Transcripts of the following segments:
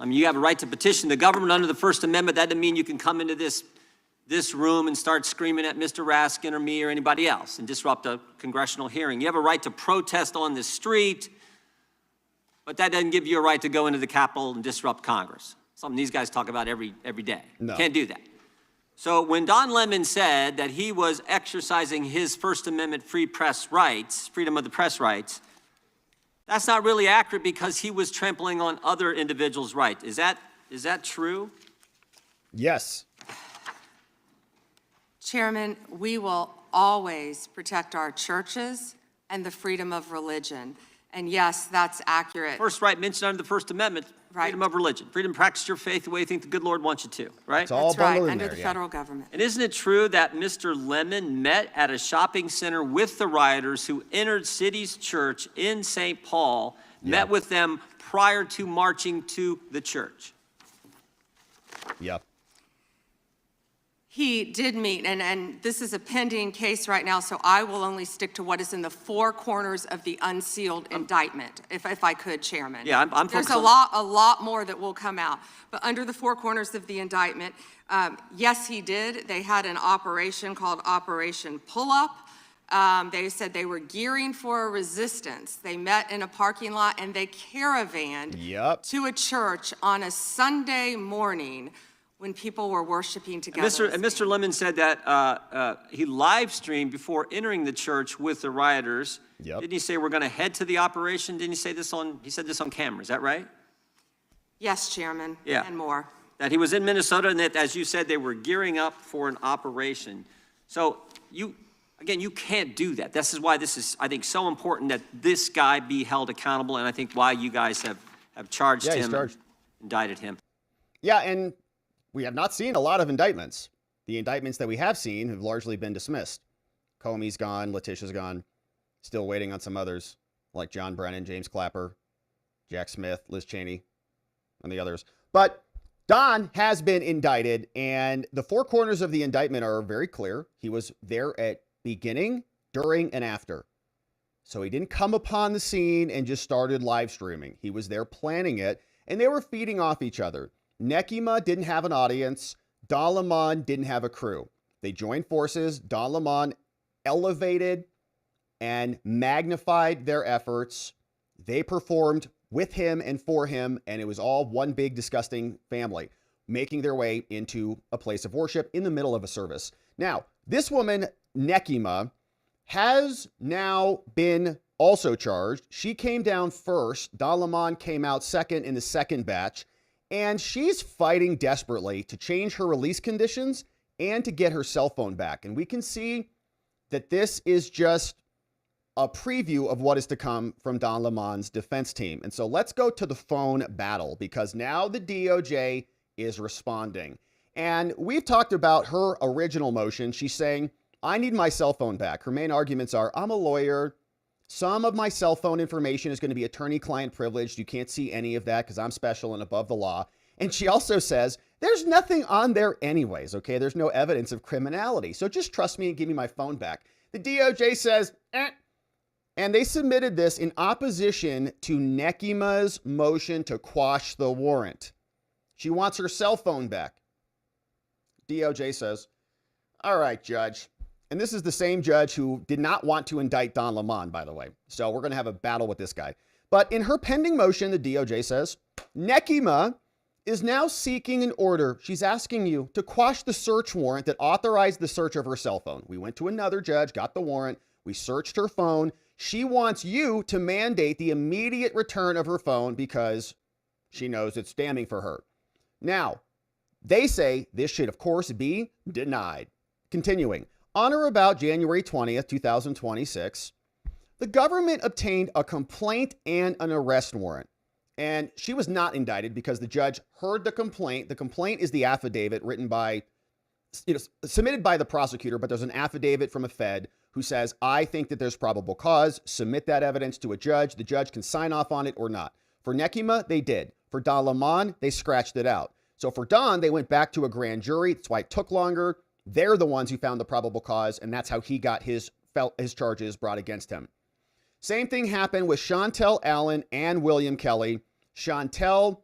I mean, you have a right to petition the government under the First Amendment. That doesn't mean you can come into this room and start screaming at Mr. Raskin or me or anybody else and disrupt a congressional hearing. You have a right to protest on the street, but that doesn't give you a right to go into the Capitol and disrupt Congress. Something these guys talk about every day. No. Can't do that. So when Don Lemon said that he was exercising his First Amendment free press rights, freedom of the press rights, that's not really accurate because he was trampling on other individuals' rights. Is that true? Yes. Chairman, we will always protect our churches and the freedom of religion. And yes, that's accurate. First right mentioned under the First Amendment, freedom of religion. Freedom to practice your faith the way you think the good Lord wants you to, right? It's all that's right, under the federal government. And isn't it true that Mr. Lemon met at a shopping center with the rioters who entered City's church in St. Paul, met with them prior to marching to the church? Yep. He did meet, and this is a pending case right now, so I will only stick to what is in the four corners of the unsealed indictment, if I could, Chairman. Yeah, I'm There's a lot more that will come out. But under the four corners of the indictment, yes, he did. They had an operation called Operation Pullup. They said they were gearing for a resistance. They met in a parking lot and they caravanned to a church on a Sunday morning when people were worshiping together. And Mr. Lemon said that he live streamed before entering the church with the rioters. Didn't he say we're going to head to the operation? Didn't he say this he said this on camera, is that right? Yes, Chairman, and more. That he was in Minnesota and that, as you said, they were gearing up for an operation. So again, you can't do that. This is why this is, I think, so important that this guy be held accountable, and I think why you guys have charged him, indicted him. Yeah, and we have not seen a lot of indictments. The indictments that we have seen have largely been dismissed. Comey's gone, Letitia's gone. Still waiting on some others like John Brennan, James Clapper, Jack Smith, Liz Cheney, and the others. But Don has been indicted, and the four corners of the indictment are very clear. He was there at beginning, during, and after. So he didn't come upon the scene and just started live streaming. He was there planning it, and they were feeding off each other. Nekima didn't have an audience. Don Lemon didn't have a crew. They joined forces. Don Lemon elevated and magnified their efforts. They performed with him and for him, and it was all one big disgusting family making their way into a place of worship in the middle of a service. Now, this woman, Nekima, has now been also charged. She came down first. Don Lemon came out second in the second batch. And she's fighting desperately to change her release conditions and to get her cell phone back. And we can see that this is just a preview of what is to come from Don Lemon's defense team. And so let's go to the phone battle, because now the DOJ is responding. And we've talked about her original motion. She's saying, I need my cell phone back. Her main arguments are, I'm a lawyer. Some of my cell phone information is going to be attorney-client privileged. You can't see any of that because I'm special and above the law. And she also says, there's nothing on there anyways, okay? There's no evidence of criminality. So just trust me and give me my phone back. The DOJ says, And they submitted this in opposition to Nekima's motion to quash the warrant. She wants her cell phone back. DOJ says, all right, Judge. And this is the same judge who did not want to indict Don Lemon, by the way. So we're going to have a battle with this guy. But in her pending motion, the DOJ says, Nekima is now seeking an order. She's asking you to quash the search warrant that authorized the search of her cell phone. We went to another judge, got the warrant. We searched her phone. She wants you to mandate the immediate return of her phone because she knows it's damning for her. Now, they say this should, of course, be denied. Continuing. On or about January 20th, 2026, the government obtained a complaint and an arrest warrant. And she was not indicted because the judge heard the complaint. The complaint is the affidavit written by, submitted by the prosecutor, but there's an affidavit from a Fed who says, I think that there's probable cause. Submit that evidence to a judge. The judge can sign off on it or not. For Nekima, they did. For Don Lemon, they scratched it out. So for Don, they went back to a grand jury. That's why it took longer. They're the ones who found the probable cause, and that's how he got his charges brought against him. Same thing happened with Chantel Allen and William Kelly. Chantel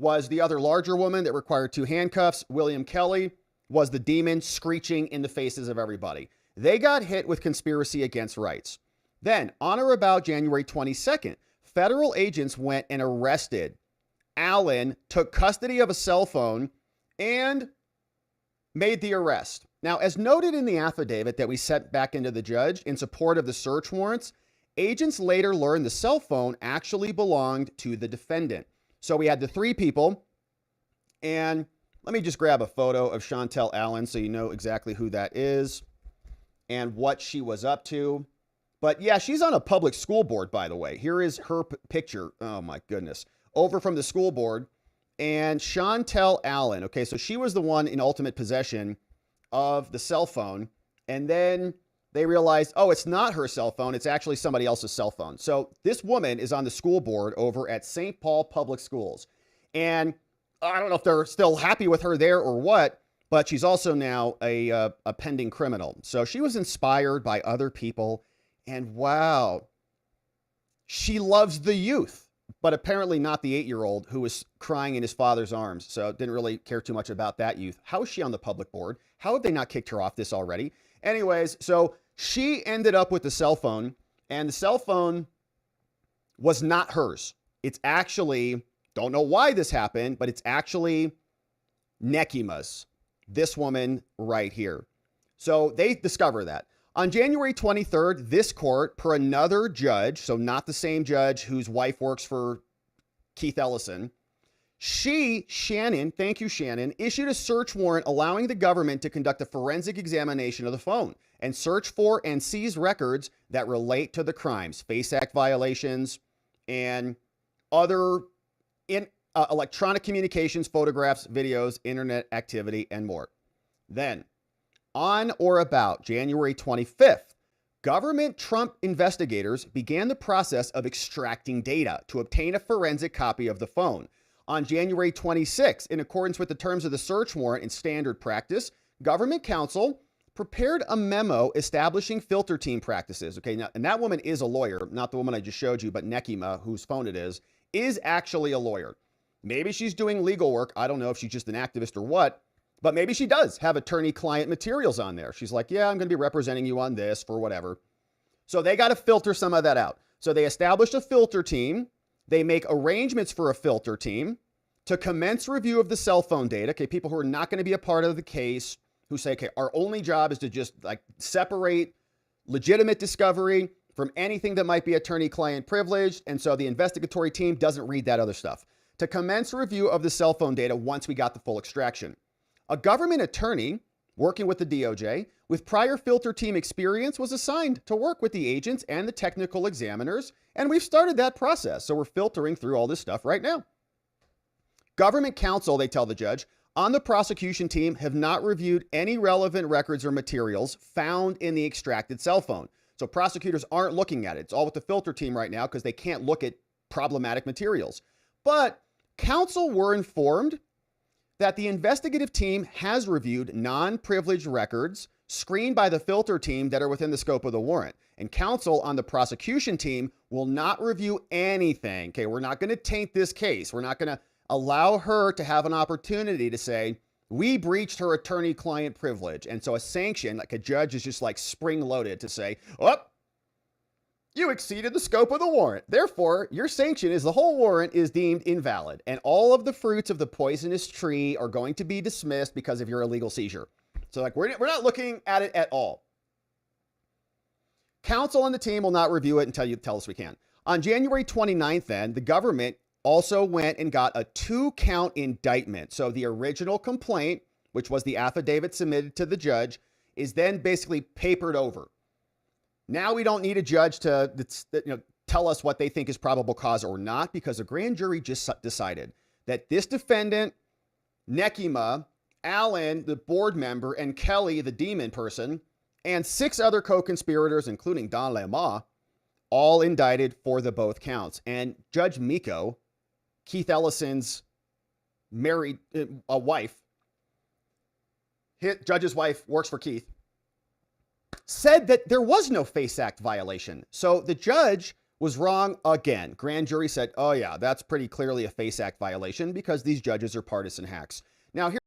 was the other larger woman that required 2 handcuffs. William Kelly was the demon screeching in the faces of everybody. They got hit with conspiracy against rights. Then, on or about January 22nd, federal agents went and arrested Allen, took custody of a cell phone, and made the arrest. Now, as noted in the affidavit that we sent back into the judge in support of the search warrants, agents later learned the cell phone actually belonged to the defendant. So we had the 3 people, and let me just grab a photo of Chantel Allen so you know exactly who that is and what she was up to. But yeah, she's on a public school board, by the way. Here is her picture. Oh my goodness. Over from the school board. And Chantel Allen. Okay, so she was the one in ultimate possession of the cell phone. And then they realized, oh, it's not her cell phone. It's actually somebody else's cell phone. So this woman is on the school board over at St. Paul Public Schools. And I don't know if they're still happy with her there or what, but she's also now a pending criminal. So she was inspired by other people. And wow, she loves the youth, but apparently not the 8-year-old who was crying in his father's arms. So didn't really care too much about that youth. How is she on the public board? How have they not kicked her off this already? Anyways, so she ended up with the cell phone, and the cell phone was not hers. It's actually, don't know why this happened, but it's actually Nekima's, this woman right here. So they discover that. On January 23rd, this court, per another judge, so not the same judge whose wife works for Keith Ellison, Shannon, thank you, Shannon, issued a search warrant allowing the government to conduct a forensic examination of the phone and search for and seize records that relate to the crimes, FACE Act violations, and other electronic communications, photographs, videos, internet activity, and more. Then, on or about January 25th, government Trump investigators began the process of extracting data to obtain a forensic copy of the phone. On January 26th, in accordance with the terms of the search warrant and standard practice, government counsel prepared a memo establishing filter team practices. Okay, now, and that woman is a lawyer, not the woman I just showed you, but Nekima, whose phone it is actually a lawyer. Maybe she's doing legal work. I don't know if she's just an activist or what. But maybe she does have attorney-client materials on there. She's like, yeah, I'm going to be representing you on this for whatever. So they got to filter some of that out. So they established a filter team. They make arrangements for a filter team to commence review of the cell phone data. Okay, people who are not going to be a part of the case, who say, okay, our only job is to just like separate legitimate discovery from anything that might be attorney-client privileged. And so the investigatory team doesn't read that other stuff. To commence review of the cell phone data once we got the full extraction. A government attorney working with the DOJ with prior filter team experience was assigned to work with the agents and the technical examiners, and we've started that process. So we're filtering through all this stuff right now. Government counsel, they tell the judge, on the prosecution team have not reviewed any relevant records or materials found in the extracted cell phone. So prosecutors aren't looking at it. It's all with the filter team right now because they can't look at problematic materials. But counsel were informed that the investigative team has reviewed non-privileged records screened by the filter team that are within the scope of the warrant. And counsel on the prosecution team will not review anything. Okay, we're not going to taint this case. We're not going to allow her to have an opportunity to say, we breached her attorney-client privilege. And so a sanction, like a judge is just like spring-loaded to say, oh, you exceeded the scope of the warrant. Therefore, your sanction is the whole warrant is deemed invalid. And all of the fruits of the poisonous tree are going to be dismissed because of your illegal seizure. So like, we're not looking at it at all. Counsel and the team will not review it until you tell us we can. On January 29th, then, the government also went and got a 2-count indictment. So the original complaint, which was the affidavit submitted to the judge, is then basically papered over. Now we don't need a judge to tell us what they think is probable cause or not, because a grand jury just decided that this defendant, Nekima, Allen, the board member, and Kelly, the demon person, and 6 other co-conspirators, including Don Lema, all indicted for the both counts. And Judge Miko, Keith Ellison's married wife, judge's wife works for Keith, said that there was no FACE Act violation. So the judge was wrong again. Grand jury said, oh yeah, that's pretty clearly a FACE Act violation because these judges are partisan hacks. Now, here